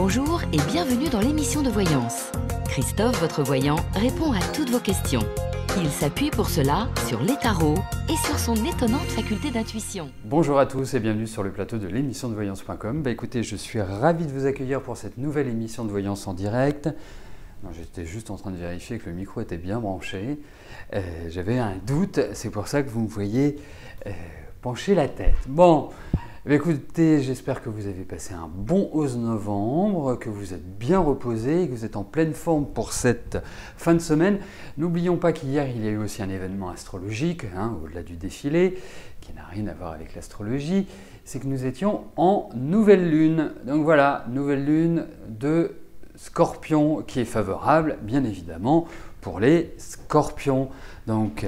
Bonjour et bienvenue dans l'émission de voyance. Christophe, votre voyant, répond à toutes vos questions. Il s'appuie pour cela sur les tarots et sur son étonnante faculté d'intuition. Bonjour à tous et bienvenue sur le plateau de l'émission de voyance.com. Écoutez, je suis ravi de vous accueillir pour cette nouvelle émission de voyance en direct. J'étais juste en train de vérifier que le micro était bien branché. J'avais un doute, c'est pour ça que vous me voyez pencher la tête. Bon, écoutez, j'espère que vous avez passé un bon 11 novembre, que vous êtes bien reposé, que vous êtes en pleine forme pour cette fin de semaine. N'oublions pas qu'hier, il y a eu aussi un événement astrologique, au-delà du défilé, qui n'a rien à voir avec l'astrologie. C'est que nous étions en nouvelle lune. Donc voilà, nouvelle lune de Scorpion qui est favorable, bien évidemment, pour les Scorpions. Donc,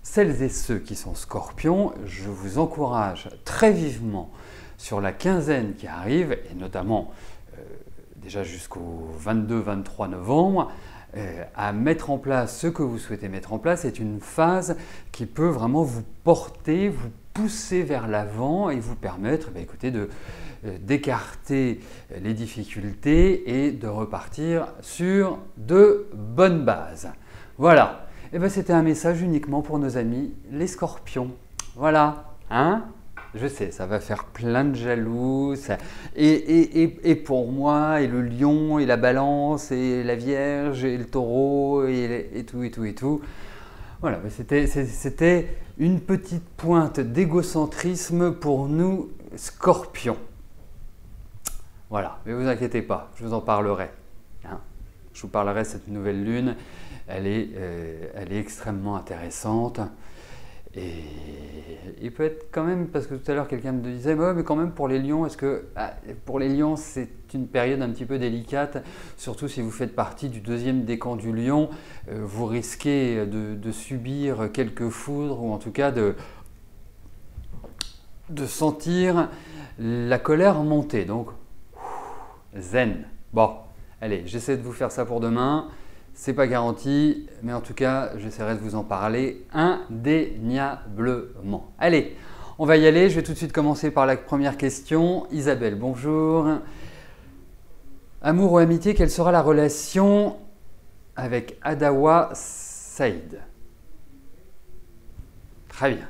celles et ceux qui sont Scorpions, je vous encourage très vivement sur la quinzaine qui arrive, et notamment déjà jusqu'au 22-23 novembre, à mettre en place ce que vous souhaitez mettre en place. C'est une phase qui peut vraiment vous porter, vous pousser vers l'avant et vous permettre écoutez, d'écarter les difficultés et de repartir sur de bonnes bases. Voilà, et c'était un message uniquement pour nos amis les Scorpions. Voilà, je sais, ça va faire plein de jaloux, et pour moi, et le lion, et la balance, et la vierge, et le taureau, et tout. Voilà, c'était une petite pointe d'égocentrisme pour nous, Scorpions. Voilà, mais vous inquiétez pas, je vous en parlerai. Je vous parlerai de cette nouvelle lune, elle est extrêmement intéressante. Et peut-être quand même, parce que tout à l'heure quelqu'un me disait mais quand même pour les lions, est-ce que pour les lions c'est une période un petit peu délicate, surtout si vous faites partie du deuxième décan du lion, vous risquez de subir quelques foudres ou en tout cas de sentir la colère monter. Donc zen. Bon, allez, j'essaie de vous faire ça pour demain. C'est pas garanti, mais en tout cas, j'essaierai de vous en parler indéniablement. Allez, on va y aller. Je vais tout de suite commencer par la première question. Isabelle, bonjour. Amour ou amitié, quelle sera la relation avec Adawa Saïd? Très bien.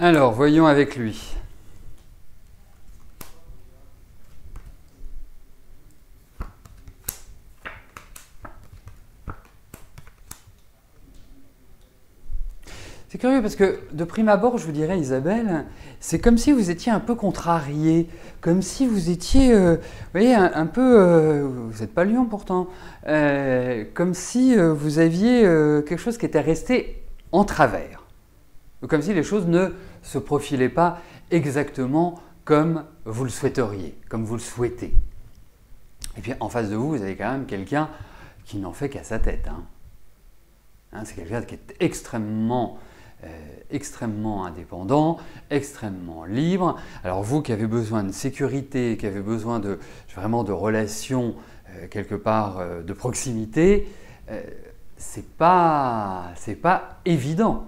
Alors, voyons avec lui. C'est curieux parce que de prime abord, je vous dirais Isabelle, c'est comme si vous étiez un peu contrarié, comme si vous étiez, vous voyez, un peu, vous n'êtes pas lion pourtant, comme si vous aviez quelque chose qui était resté en travers, comme si les choses ne se profilaient pas exactement comme vous le souhaiteriez, comme vous le souhaitez. Et puis en face de vous, vous avez quand même quelqu'un qui n'en fait qu'à sa tête. C'est quelqu'un qui est extrêmement indépendant, extrêmement libre. Alors vous qui avez besoin de sécurité, qui avez besoin vraiment de relations quelque part de proximité, c'est pas évident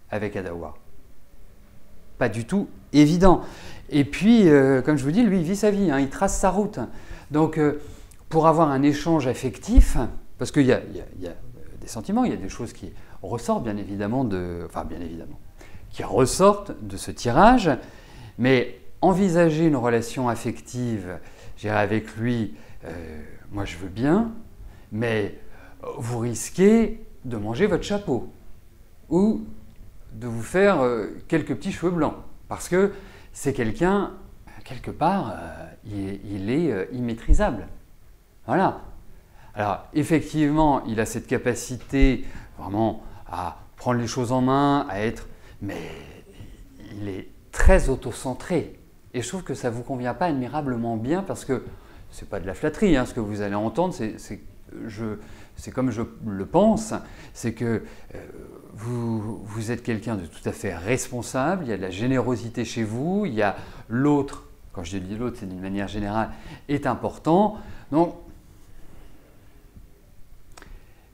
avec Adawa. Pas du tout évident. Et puis, comme je vous dis, lui, il vit sa vie, il trace sa route. Donc, pour avoir un échange affectif, parce qu'il y a des sentiments, il y a des choses qui ressortent bien évidemment qui ressortent de ce tirage, mais envisager une relation affective, j'irai avec lui, moi je veux bien, mais vous risquez de manger votre chapeau ou de vous faire quelques petits cheveux blancs, parce que c'est quelqu'un, quelque part, il est immaîtrisable. Voilà. Alors effectivement, il a cette capacité vraiment à prendre les choses en main, mais il est très autocentré. Et je trouve que ça ne vous convient pas admirablement bien parce que ce n'est pas de la flatterie, ce que vous allez entendre, c'est comme je le pense, c'est que vous êtes quelqu'un de tout à fait responsable, il y a de la générosité chez vous, il y a l'autre, quand je dis l'autre, c'est d'une manière générale, est important. Donc,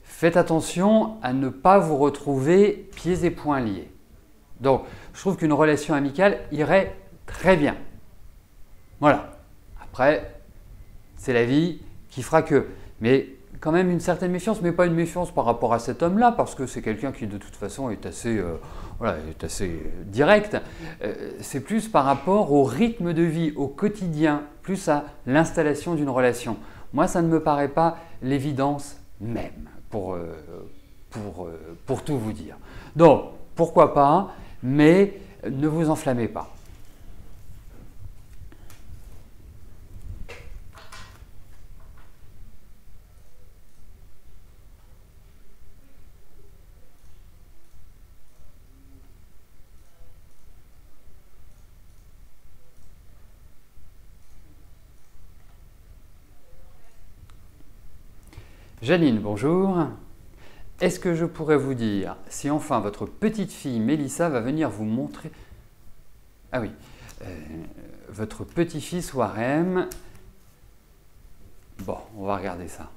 faites attention à ne pas vous retrouver pieds et poings liés. Donc, je trouve qu'une relation amicale irait très bien. Voilà. Après, c'est la vie qui fera que. Mais quand même une certaine méfiance, mais pas une méfiance par rapport à cet homme-là, parce que c'est quelqu'un qui de toute façon est assez, est assez direct. C'est plus par rapport au rythme de vie, au quotidien, plus à l'installation d'une relation. Moi, ça ne me paraît pas l'évidence même, pour tout vous dire. Donc, pourquoi pas, mais ne vous enflammez pas. Janine, bonjour. Est-ce que je pourrais vous dire si enfin votre petite fille Mélissa va venir vous montrer… Ah oui, votre petit-fils Warem… Bon, on va regarder ça.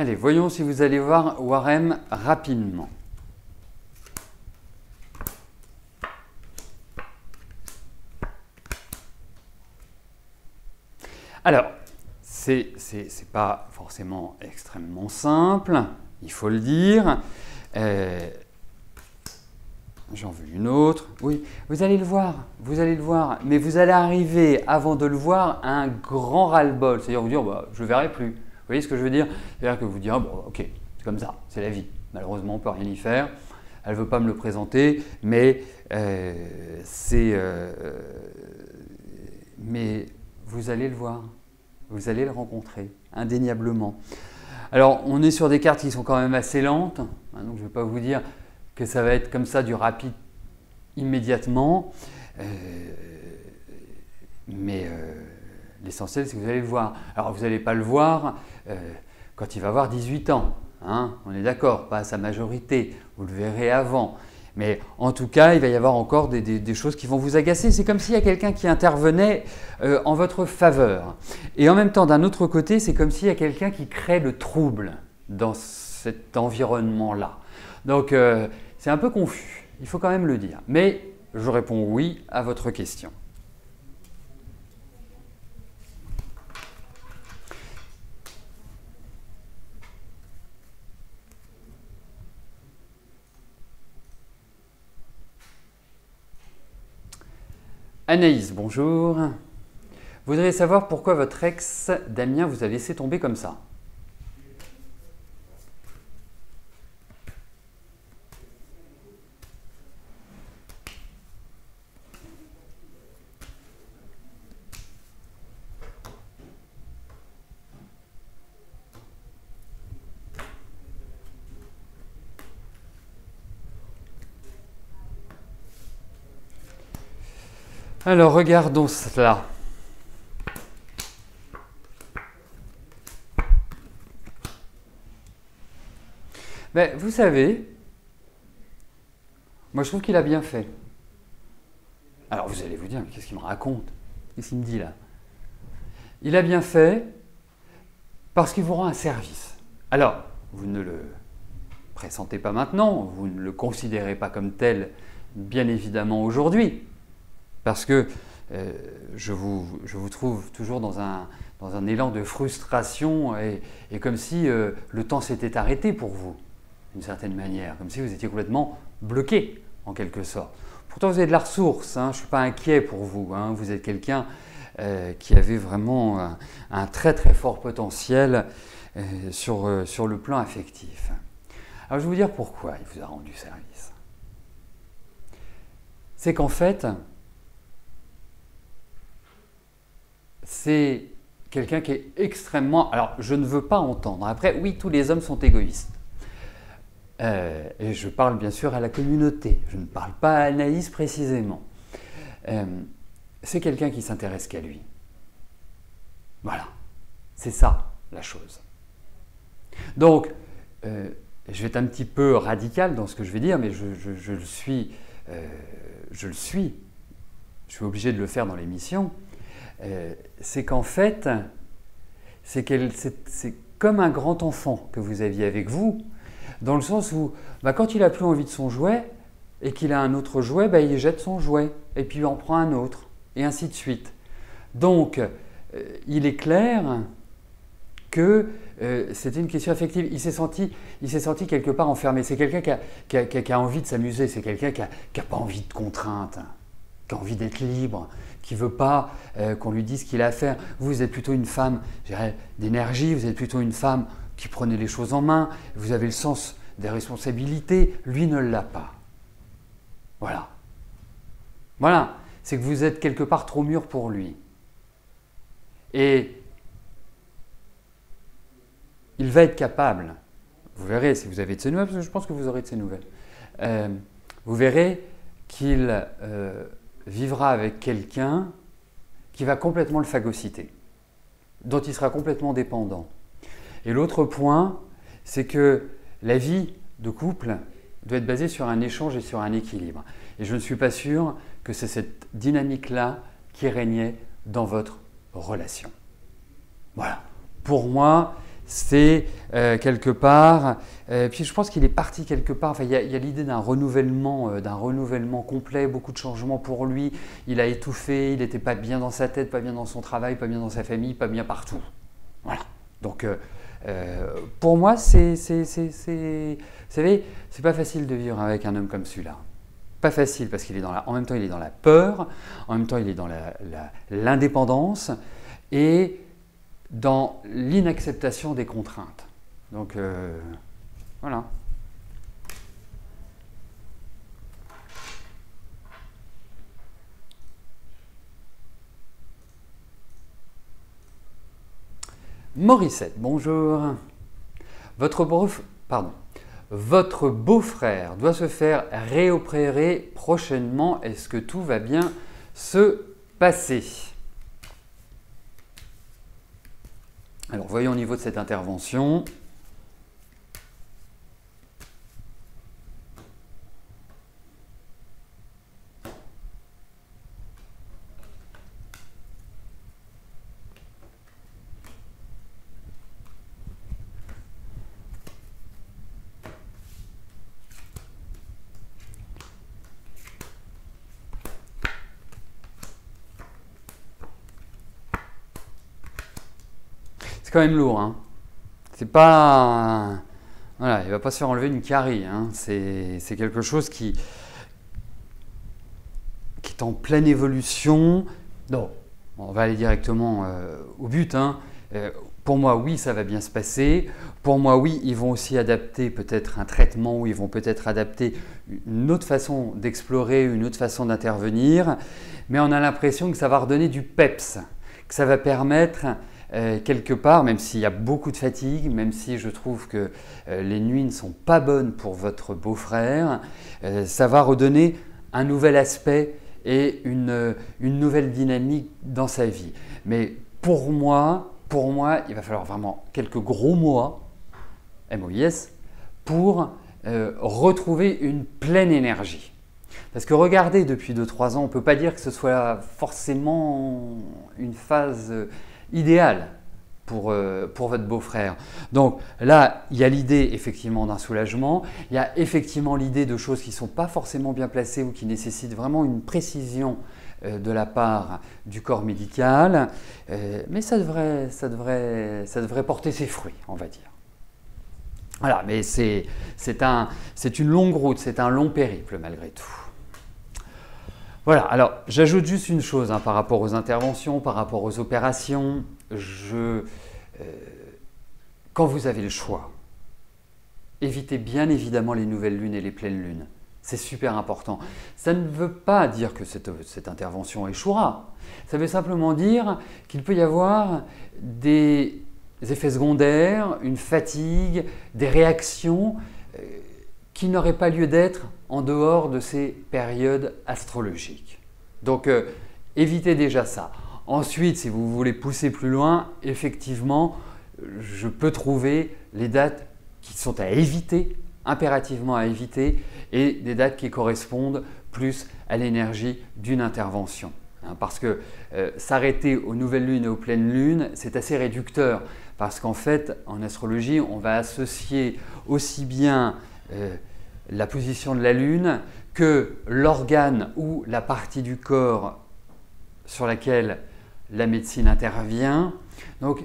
Allez, voyons si vous allez voir Warem rapidement. Alors, c'est pas forcément extrêmement simple, il faut le dire. J'en veux une autre. Oui, vous allez le voir, mais vous allez arriver, avant de le voir, à un grand ras-le-bol. C'est-à-dire vous dire, bah, je ne le verrai plus. Vous voyez ce que je veux dire? C'est-à-dire que vous direz, bon, ok, c'est comme ça, c'est la vie. Malheureusement, on ne peut rien y faire. Elle ne veut pas me le présenter, mais mais vous allez le voir, vous allez le rencontrer, indéniablement. Alors, on est sur des cartes qui sont quand même assez lentes, hein, donc je ne vais pas vous dire que ça va être comme ça du rapide immédiatement, mais l'essentiel c'est que vous allez le voir. Alors vous n'allez pas le voir quand il va avoir 18 ans, hein, on est d'accord, pas à sa majorité, vous le verrez avant. Mais en tout cas, il va y avoir encore des choses qui vont vous agacer. C'est comme s'il y a quelqu'un qui intervenait en votre faveur. Et en même temps, d'un autre côté, c'est comme s'il y a quelqu'un qui crée le trouble dans cet environnement-là. Donc, c'est un peu confus, il faut quand même le dire. Mais je réponds oui à votre question. Anaïs, bonjour. Vous voudriez savoir pourquoi votre ex Damien vous a laissé tomber comme ça? Alors, regardons cela. Ben, vous savez, moi je trouve qu'il a bien fait. Alors vous allez vous dire, mais qu'est-ce qu'il me raconte? Qu'est-ce qu'il me dit là? Il a bien fait parce qu'il vous rend un service. Alors, vous ne le pressentez pas maintenant, vous ne le considérez pas comme tel, bien évidemment aujourd'hui. Parce que je vous trouve toujours dans un élan de frustration et comme si le temps s'était arrêté pour vous, d'une certaine manière, comme si vous étiez complètement bloqué en quelque sorte. Pourtant vous avez de la ressource, hein, je ne suis pas inquiet pour vous, hein, vous êtes quelqu'un qui avait vraiment un très très fort potentiel sur le plan affectif. Alors je vais vous dire pourquoi il vous a rendu service. C'est qu'en fait, c'est quelqu'un qui est extrêmement… Alors, je ne veux pas entendre. Après, oui, tous les hommes sont égoïstes. Et je parle bien sûr à la communauté, je ne parle pas à Anaïs précisément. C'est quelqu'un qui s'intéresse qu'à lui. Voilà, c'est ça la chose. Donc, je vais être un petit peu radical dans ce que je vais dire, mais je le suis. Je suis obligé de le faire dans l'émission. C'est qu'en fait, c'est comme un grand enfant que vous aviez avec vous, dans le sens où quand il n'a plus envie de son jouet et qu'il a un autre jouet, il jette son jouet et puis il en prend un autre, et ainsi de suite. Donc, il est clair que c'était une question affective. Il s'est senti quelque part enfermé. C'est quelqu'un qui a envie de s'amuser, c'est quelqu'un qui n'a pas envie de contraintes, qui a envie d'être libre, qui ne veut pas qu'on lui dise ce qu'il a à faire. Vous êtes plutôt une femme, je dirais, d'énergie, vous êtes plutôt une femme qui prenait les choses en main, vous avez le sens des responsabilités, lui ne l'a pas. Voilà. Voilà, c'est que vous êtes quelque part trop mûr pour lui. Et il va être capable, vous verrez si vous avez de ses nouvelles, parce que je pense que vous aurez de ses nouvelles, vous verrez qu'il vivra avec quelqu'un qui va complètement le phagocyter, dont il sera complètement dépendant. Et l'autre point, c'est que la vie de couple doit être basée sur un échange et sur un équilibre. Et je ne suis pas sûr que c'est cette dynamique-là qui régnait dans votre relation. Voilà. Pour moi, c'est quelque part, puis je pense qu'il est parti quelque part, il y a l'idée d'un renouvellement complet, beaucoup de changements pour lui, il a étouffé, il n'était pas bien dans sa tête, pas bien dans son travail, pas bien dans sa famille, pas bien partout. Voilà. Donc, pour moi, vous savez, c'est pas facile de vivre avec un homme comme celui-là. Pas facile parce en même temps il est dans la peur, en même temps il est dans l'indépendance et dans l'inacceptation des contraintes. Donc voilà. Morissette, bonjour. Votre beau-frère doit se faire réopérer prochainement. Est-ce que tout va bien se passer? Alors, voyons au niveau de cette intervention. C'est quand même lourd, hein. C'est pas... Voilà, il ne va pas se faire enlever une carie, hein. C'est quelque chose qui est en pleine évolution. Non, on va aller directement au but, hein. Pour moi, oui, ça va bien se passer. Pour moi, oui, ils vont aussi adapter peut-être un traitement, ou ils vont peut-être adapter une autre façon d'explorer, une autre façon d'intervenir. Mais on a l'impression que ça va redonner du peps, que ça va permettre... quelque part, même s'il y a beaucoup de fatigue, même si je trouve que les nuits ne sont pas bonnes pour votre beau-frère, ça va redonner un nouvel aspect et une nouvelle dynamique dans sa vie. Mais pour moi, il va falloir vraiment quelques gros mois, MOIS, pour retrouver une pleine énergie. Parce que regardez, depuis 2-3 ans, on ne peut pas dire que ce soit forcément une phase... idéal pour votre beau-frère. Donc là, il y a l'idée effectivement d'un soulagement, il y a effectivement l'idée de choses qui ne sont pas forcément bien placées ou qui nécessitent vraiment une précision de la part du corps médical, mais ça devrait porter ses fruits, on va dire. Voilà, mais c'est une longue route, c'est un long périple malgré tout. Voilà, alors j'ajoute juste une chose par rapport aux interventions, par rapport aux opérations. Quand vous avez le choix, évitez bien évidemment les nouvelles lunes et les pleines lunes. C'est super important. Ça ne veut pas dire que cette intervention échouera. Ça veut simplement dire qu'il peut y avoir des effets secondaires, une fatigue, des réactions qui n'auraient pas lieu d'être en dehors de ces périodes astrologiques. Donc, évitez déjà ça. Ensuite, si vous voulez pousser plus loin, effectivement, je peux trouver les dates qui sont à éviter, impérativement à éviter, et des dates qui correspondent plus à l'énergie d'une intervention. Parce que s'arrêter aux nouvelles lunes et aux pleines lunes, c'est assez réducteur. Parce qu'en fait, en astrologie, on va associer aussi bien la position de la lune que l'organe ou la partie du corps sur laquelle la médecine intervient. Donc,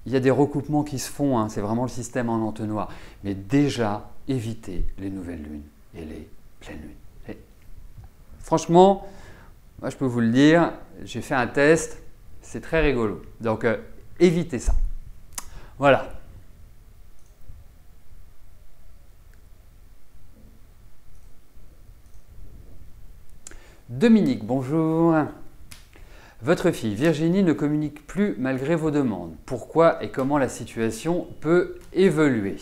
il y a des recoupements qui se font, hein, c'est vraiment le système en entonnoir. Mais déjà, évitez les nouvelles lunes et les pleines lunes. Et franchement, moi je peux vous le dire, j'ai fait un test, c'est très rigolo. Donc, évitez ça. Voilà. Dominique, bonjour. Votre fille Virginie ne communique plus malgré vos demandes. Pourquoi et comment la situation peut évoluer?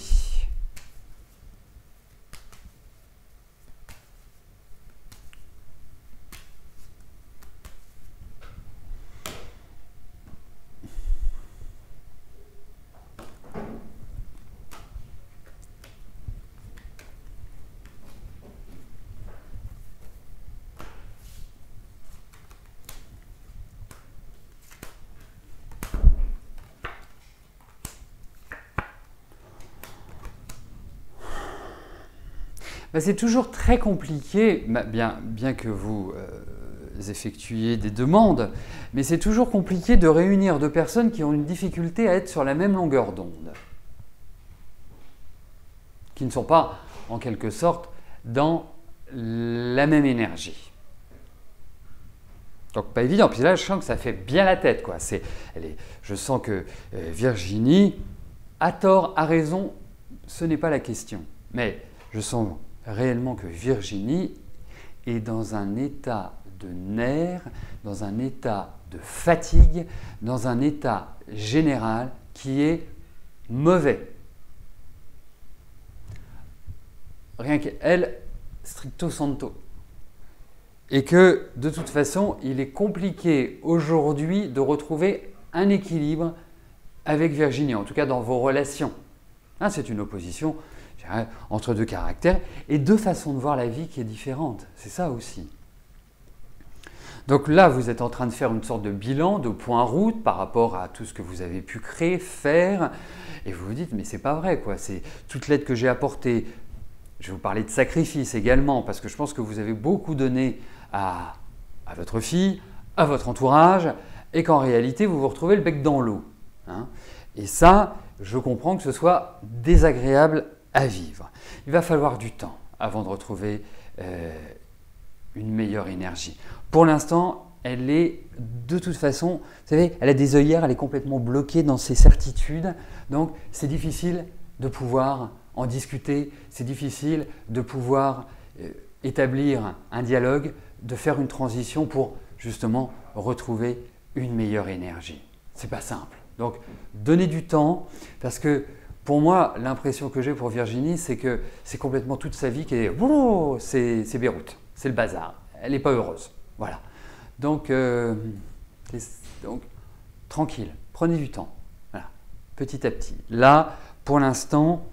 C'est toujours très compliqué, bien que vous effectuiez des demandes, mais c'est toujours compliqué de réunir deux personnes qui ont une difficulté à être sur la même longueur d'onde, qui ne sont pas, en quelque sorte, dans la même énergie. Donc pas évident, puis là je sens que ça fait bien la tête, quoi. Je sens que Virginie, a tort, a raison, ce n'est pas la question, mais je sens réellement que Virginie est dans un état de nerfs, dans un état de fatigue, dans un état général qui est mauvais. Rien qu'elle, stricto sensu. Et que de toute façon, il est compliqué aujourd'hui de retrouver un équilibre avec Virginie, en tout cas dans vos relations. C'est une opposition entre deux caractères et deux façons de voir la vie qui est différente. C'est ça aussi. Donc là, vous êtes en train de faire une sorte de bilan, de point route par rapport à tout ce que vous avez pu créer, faire, et vous vous dites, mais c'est pas vrai, quoi. C'est toute l'aide que j'ai apportée. Je vais vous parler de sacrifice également, parce que je pense que vous avez beaucoup donné à votre fille, à votre entourage, et qu'en réalité, vous vous retrouvez le bec dans l'eau. Et ça, je comprends que ce soit désagréable à vivre. Il va falloir du temps avant de retrouver une meilleure énergie. Pour l'instant, elle est de toute façon, vous savez, elle a des œillères, elle est complètement bloquée dans ses certitudes, donc c'est difficile de pouvoir en discuter, c'est difficile de pouvoir établir un dialogue, de faire une transition pour justement retrouver une meilleure énergie. C'est pas simple. Donc, donnez du temps, parce que pour moi, l'impression que j'ai pour Virginie, c'est que c'est complètement toute sa vie qui est « c'est Beyrouth, c'est le bazar, elle n'est pas heureuse ». Voilà. Donc, tranquille, prenez du temps, voilà, petit à petit. Là, pour l'instant,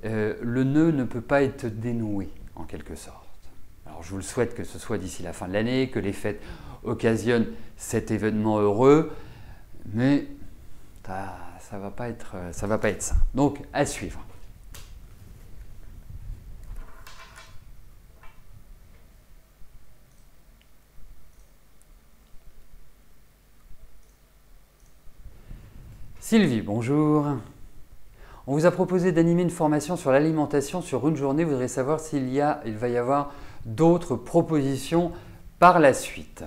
le nœud ne peut pas être dénoué, en quelque sorte. Alors, je vous le souhaite que ce soit d'ici la fin de l'année, que les fêtes occasionnent cet événement heureux, mais ça va pas être ça. Donc, à suivre. Sylvie, bonjour. On vous a proposé d'animer une formation sur l'alimentation sur une journée. Vous voudrez savoir s'il va y avoir d'autres propositions par la suite.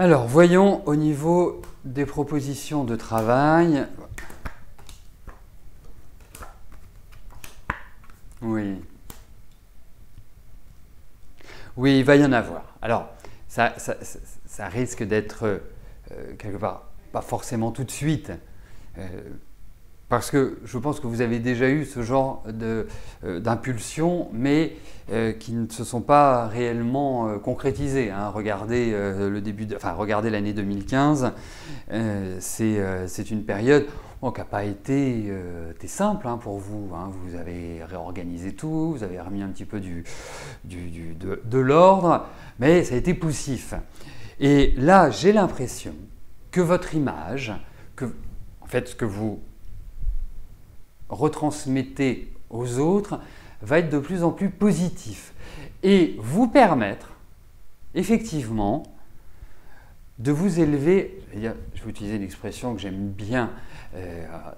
Alors, voyons au niveau des propositions de travail. Oui. Oui, il va y en avoir. Alors, ça risque d'être quelque part, pas forcément tout de suite, parce que je pense que vous avez déjà eu ce genre d'impulsions, mais qui ne se sont pas réellement concrétisées. Hein. Regardez regardez l'année 2015, c'est une période qui n'a pas été simple hein, pour vous. Hein. Vous avez réorganisé tout, vous avez remis un petit peu de l'ordre, mais ça a été poussif. Et là, j'ai l'impression que votre image, en fait, ce que vous retransmettez aux autres, va être de plus en plus positif et vous permettre, effectivement, de vous élever. Je vais utiliser une expression que j'aime bien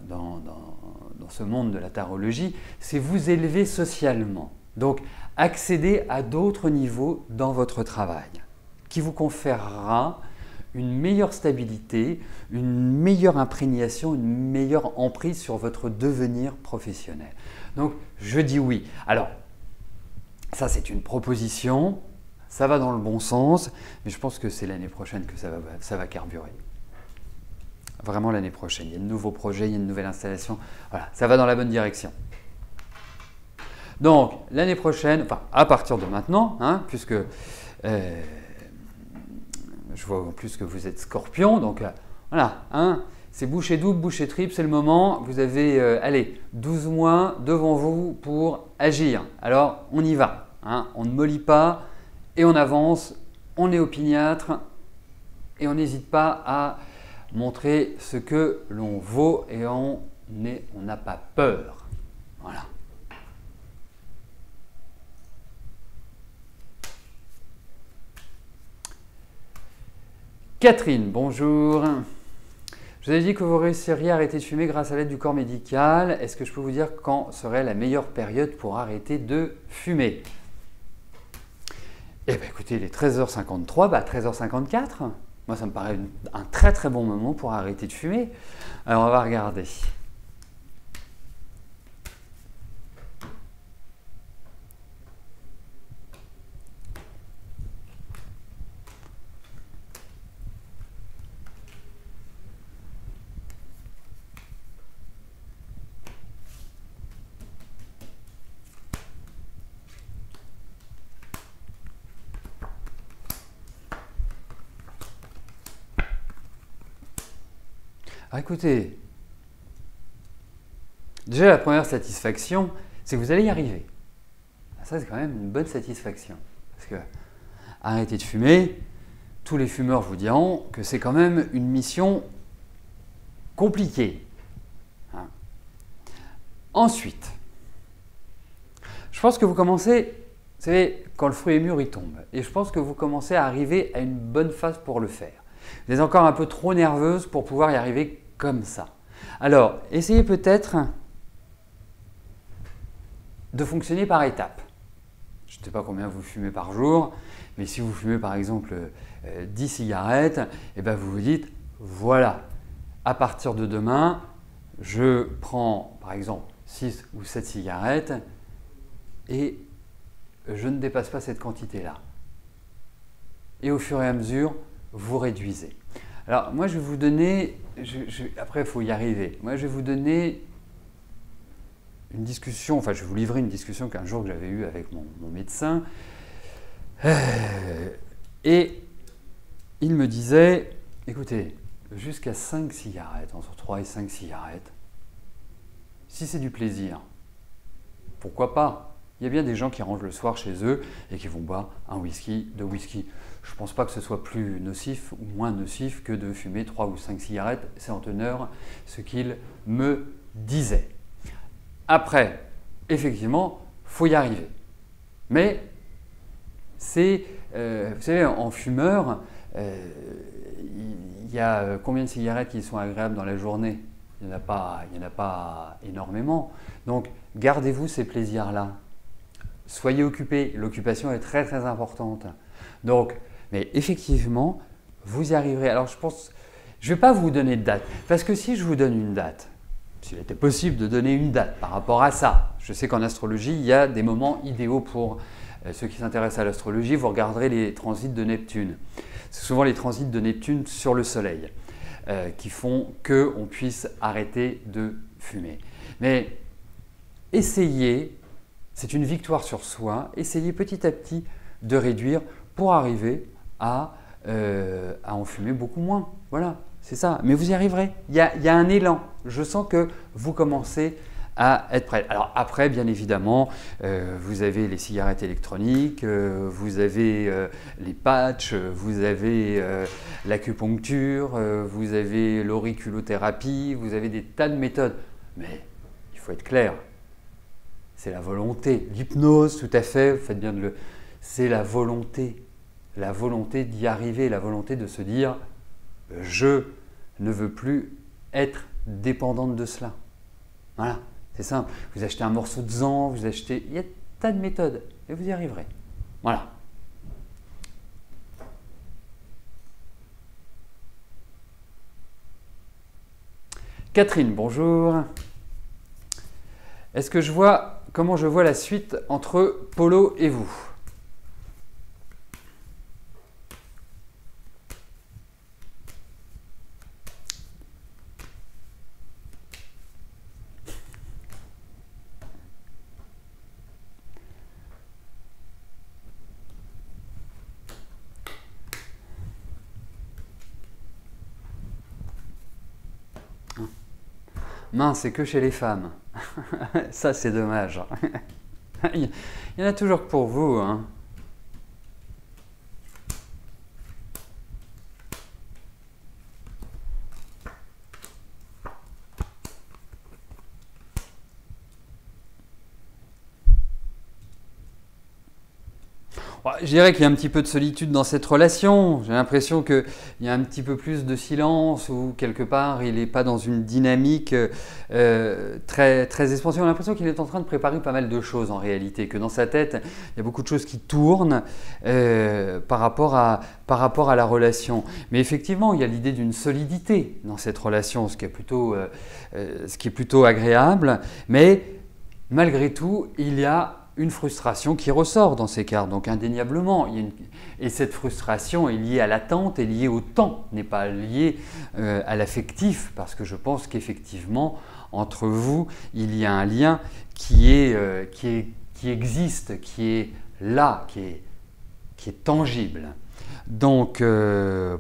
dans ce monde de la tarologie, c'est vous élever socialement. Donc, accéder à d'autres niveaux dans votre travail, qui vous conférera une meilleure stabilité, une meilleure imprégnation, une meilleure emprise sur votre devenir professionnel. Donc, je dis oui. Alors, ça c'est une proposition, ça va dans le bon sens, mais je pense que c'est l'année prochaine que ça va carburer. Vraiment l'année prochaine. Il y a de nouveaux projets, il y a une nouvelle installation. Voilà, ça va dans la bonne direction. Donc, l'année prochaine, enfin à partir de maintenant, hein, puisque je vois en plus que vous êtes Scorpion, donc voilà, hein, c'est bouchée double, bouchée triple, c'est le moment. Vous avez, allez, 12 mois devant vous pour agir. Alors, on y va, hein, on ne mollit pas et on avance, on est opiniâtre et on n'hésite pas à montrer ce que l'on vaut et on n'a pas peur. Voilà. Catherine, bonjour. Je vous ai dit que vous réussiriez à arrêter de fumer grâce à l'aide du corps médical. Est-ce que je peux vous dire quand serait la meilleure période pour arrêter de fumer? Eh bien écoutez, il est 13h53, 13h54. Moi, ça me paraît un très très bon moment pour arrêter de fumer. Alors, on va regarder. Ah, écoutez, déjà la première satisfaction, c'est que vous allez y arriver. Ça, c'est quand même une bonne satisfaction. Parce que arrêter de fumer, tous les fumeurs vous diront que c'est quand même une mission compliquée. Hein. Ensuite, je pense que vous commencez, vous savez, quand le fruit est mûr, il tombe. Et je pense que vous commencez à arriver à une bonne phase pour le faire. Vous êtes encore un peu trop nerveuse pour pouvoir y arriver comme ça. Alors, essayez peut-être de fonctionner par étapes. Je ne sais pas combien vous fumez par jour, mais si vous fumez par exemple 10 cigarettes, et bien vous vous dites, voilà, à partir de demain, je prends par exemple 6 ou 7 cigarettes et je ne dépasse pas cette quantité-là. Et au fur et à mesure, vous réduisez. Alors moi je vais vous donner, après il faut y arriver, moi je vais vous donner une discussion, enfin je vais vous livrer une discussion qu'un jour que j'avais eue avec mon médecin et il me disait, écoutez, jusqu'à 5 cigarettes, entre 3 et 5 cigarettes, si c'est du plaisir, pourquoi pas? Il y a bien des gens qui rentrent le soir chez eux et qui vont boire un whisky, 2 whisky. Je ne pense pas que ce soit plus nocif ou moins nocif que de fumer 3 ou 5 cigarettes. C'est en teneur ce qu'il me disait. Après, effectivement, il faut y arriver. Mais c'est, vous savez, en fumeur, il y a combien de cigarettes qui sont agréables dans la journée? Il n'y en a pas énormément. Donc, gardez-vous ces plaisirs-là. Soyez occupés. L'occupation est très très importante. Donc, mais effectivement, vous y arriverez. Alors, je pense, Je ne vais pas vous donner de date, parce que si je vous donne une date, s'il était possible de donner une date par rapport à ça, je sais qu'en astrologie, il y a des moments idéaux pour ceux qui s'intéressent à l'astrologie, vous regarderez les transits de Neptune. C'est souvent les transits de Neptune sur le Soleil qui font qu'on puisse arrêter de fumer. Mais essayez, c'est une victoire sur soi, essayez petit à petit de réduire pour arriver à en fumer beaucoup moins. Voilà, c'est ça. Mais vous y arriverez. Il y a un élan. Je sens que vous commencez à être prêt. Alors après, bien évidemment, vous avez les cigarettes électroniques, vous avez les patchs, vous avez l'acupuncture, vous avez l'auriculothérapie, vous avez des tas de méthodes. Mais il faut être clair, c'est la volonté. L'hypnose, tout à fait, vous faites bien de le... C'est la volonté d'y arriver, la volonté de se dire « je ne veux plus être dépendante de cela ». Voilà. C'est simple, vous achetez un morceau de zan, vous achetez... Il y a des tas de méthodes et vous y arriverez. Voilà. Catherine, bonjour. Est-ce que je vois... Comment je vois la suite entre Polo et vous? Mince, c'est que chez les femmes. Ça, c'est dommage. Il y en a toujours que pour vous, hein. Je dirais qu'il y a un petit peu de solitude dans cette relation. J'ai l'impression qu'il y a un petit peu plus de silence ou quelque part il n'est pas dans une dynamique très expansive. On a l'impression qu'il est en train de préparer pas mal de choses en réalité, que dans sa tête il y a beaucoup de choses qui tournent par rapport à la relation. Mais effectivement, il y a l'idée d'une solidité dans cette relation, ce qui est plutôt agréable. Mais malgré tout, il y a une frustration qui ressort dans ces cartes, donc indéniablement. Et cette frustration est liée à l'attente, est liée au temps, n'est pas liée à l'affectif, parce que je pense qu'effectivement, entre vous, il y a un lien qui existe, qui est là, qui est tangible. Donc,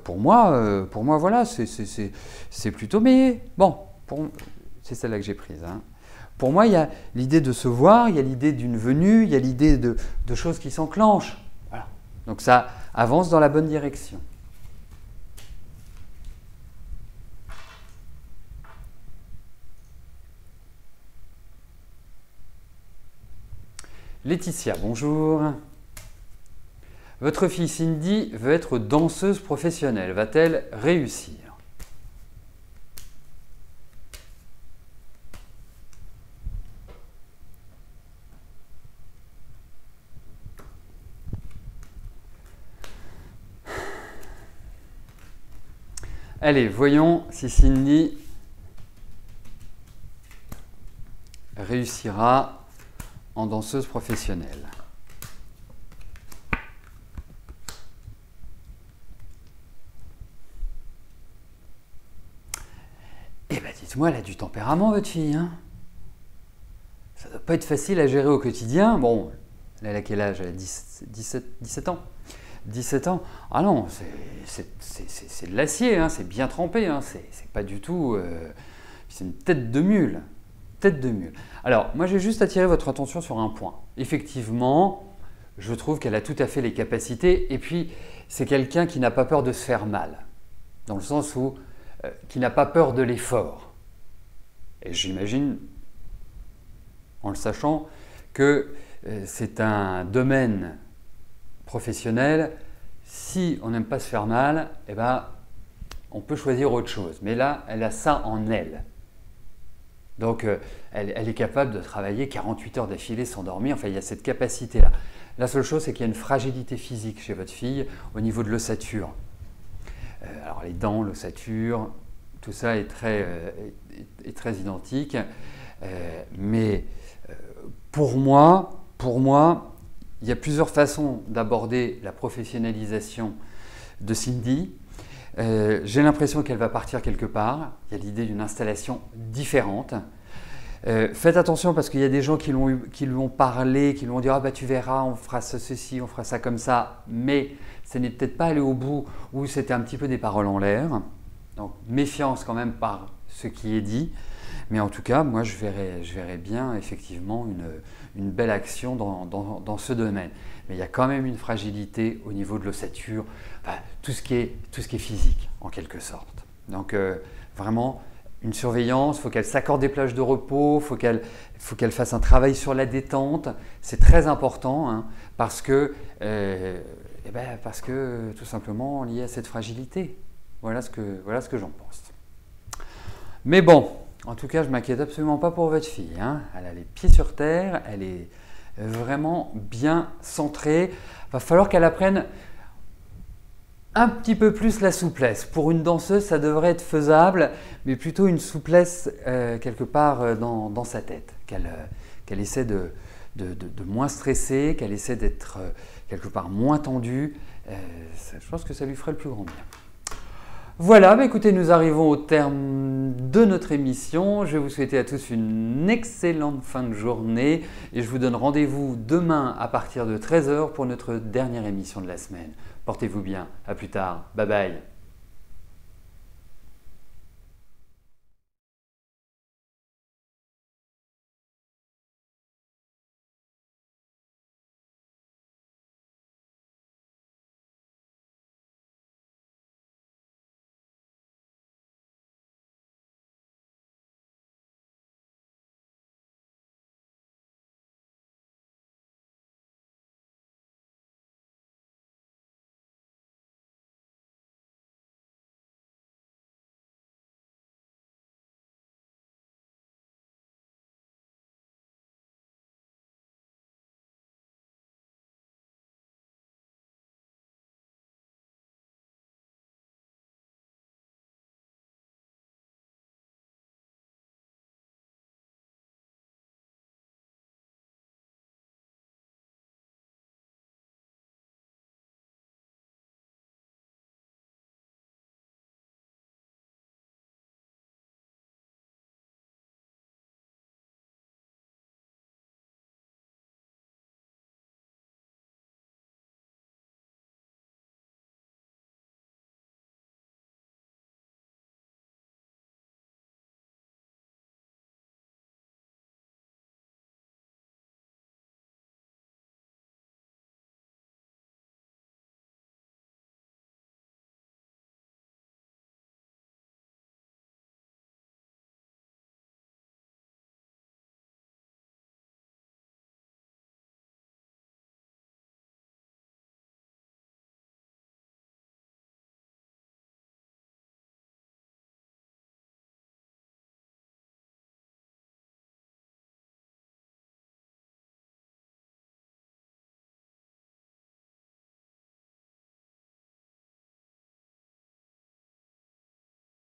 pour moi, voilà, c'est plutôt... Mais bon, c'est celle-là que j'ai prise, hein. Pour moi, il y a l'idée de se voir, il y a l'idée d'une venue, il y a l'idée de choses qui s'enclenchent. Voilà. Donc ça avance dans la bonne direction. Laetitia, bonjour. Votre fille Cindy veut être danseuse professionnelle. Va-t-elle réussir ? Allez, voyons si Cindy réussira en danseuse professionnelle. Eh bien, dites-moi, elle a du tempérament, votre fille, hein? Ça ne doit pas être facile à gérer au quotidien. Bon, elle a quel âge? Elle a 17 ans. 17 ans, ah non, c'est de l'acier, hein, c'est bien trempé, hein, c'est pas du tout... c'est une tête de mule. Tête de mule. Alors, moi, j'ai juste attiré votre attention sur un point. Effectivement, je trouve qu'elle a tout à fait les capacités, et puis c'est quelqu'un qui n'a pas peur de se faire mal, dans le sens où qui n'a pas peur de l'effort. Et j'imagine, en le sachant, que c'est un domaine professionnel, si on n'aime pas se faire mal, eh ben, on peut choisir autre chose. Mais là, elle a ça en elle. Donc, elle est capable de travailler 48 heures d'affilée sans dormir. Enfin, il y a cette capacité-là. La seule chose, c'est qu'il y a une fragilité physique chez votre fille au niveau de l'ossature. Alors les dents, l'ossature, tout ça est très identique. Mais pour moi, il y a plusieurs façons d'aborder la professionnalisation de Cindy. J'ai l'impression qu'elle va partir quelque part. Il y a l'idée d'une installation différente. Faites attention parce qu'il y a des gens qui lui ont parlé, qui lui ont dit « Ah bah tu verras, on fera ceci, on fera ça comme ça », mais ça n'est peut-être pas allé au bout ou c'était un petit peu des paroles en l'air. Donc méfiance quand même par ce qui est dit. Mais en tout cas, moi je verrais bien effectivement une belle action dans ce domaine. Mais il y a quand même une fragilité au niveau de l'ossature, enfin, tout ce qui est physique en quelque sorte. Donc vraiment, une surveillance, il faut qu'elle s'accorde des plages de repos, faut qu'elle fasse un travail sur la détente. C'est très important hein, parce que tout simplement lié à cette fragilité. Voilà ce que j'en pense. Mais bon, en tout cas, je ne m'inquiète absolument pas pour votre fille. Hein. Elle a les pieds sur terre, elle est vraiment bien centrée. Il va falloir qu'elle apprenne un petit peu plus la souplesse. Pour une danseuse, ça devrait être faisable, mais plutôt une souplesse quelque part dans sa tête. Qu'elle essaie de moins stresser, qu'elle essaie d'être quelque part moins tendue. Je pense que ça lui ferait le plus grand bien. Voilà, bah écoutez, nous arrivons au terme de notre émission. Je vais vous souhaiter à tous une excellente fin de journée et je vous donne rendez-vous demain à partir de 13 h pour notre dernière émission de la semaine. Portez-vous bien, à plus tard, bye bye.